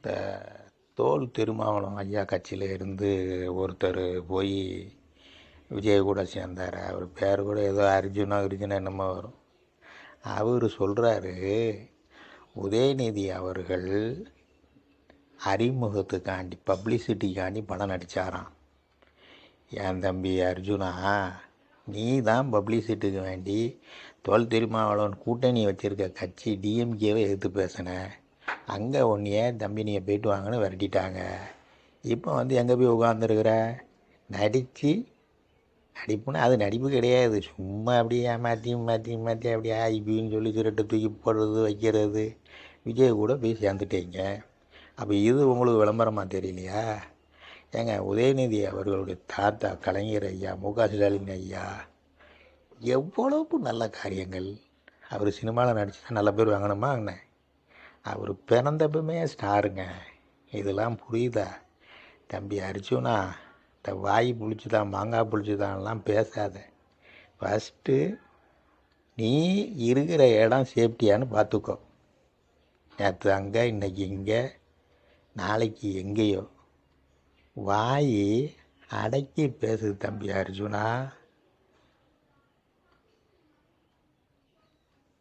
இந்த தோல் திருமாவளவன் ஐயா கட்சியில் இருந்து ஒருத்தர் போய் விஜய் கூட சேர்ந்தார். அவர் பேர் கூட ஏதோ அர்ஜுனா என்னமோ வரும். அவர் சொல்கிறாரு, உதயநிதி அவர்கள் அறிமுகத்துக்காண்டி பப்ளிசிட்டிக்காண்டி படம் நடித்தாராம். என் தம்பி அர்ஜுனா, நீ தான் பப்ளிசிட்டிக்கு வேண்டி தோல் திருமாவளவன் கூட்டணி வச்சுருக்க கட்சி டிஎம்கேவை எதிர்த்து பேசின. அங்கே ஒன்றையே தம்பி நீங்கள் போயிட்டு வாங்கன்னு விரட்டிட்டாங்க. இப்போ எங்கே போய் உட்காந்துருக்குற? நடிப்புன்னு அது நடிப்பு கிடையாது. சும்மா அப்படியே மாற்றி அப்படியே ஐபின்னு சொல்லி சிரட்டை தூக்கி போடுறது வைக்கிறது. விஜய் கூட போய் சேர்ந்துட்டீங்க. அப்போ இது உங்களுக்கு விளம்பரமாக தெரியலையா? ஏங்க, உதயநிதி அவர்களுடைய தாத்தா கலைஞர் ஐயா, முக ஸ்டாலின் ஐயா எவ்வளவு நல்ல காரியங்கள். அவர் சினிமாவில் நடிச்சுன்னா நல்ல பேர் வாங்கணுமா என்ன? அவர் பிறந்தப்பமே ஸ்டாருங்க. இதெல்லாம் புரியுதா? தம்பி அர்ஜுனா, இந்த வாய் புளிச்சுதான் மாங்காய் புளிச்சுதான்லாம் பேசாத. ஃபஸ்ட்டு நீ இருக்கிற இடம் சேஃப்டியான்னு பார்த்துக்கோ. நேற்று அங்கே, இன்றைக்கி இங்கே, நாளைக்கு எங்கேயோ. வாய் அடக்கி பேசுது தம்பி அர்ஜுனா.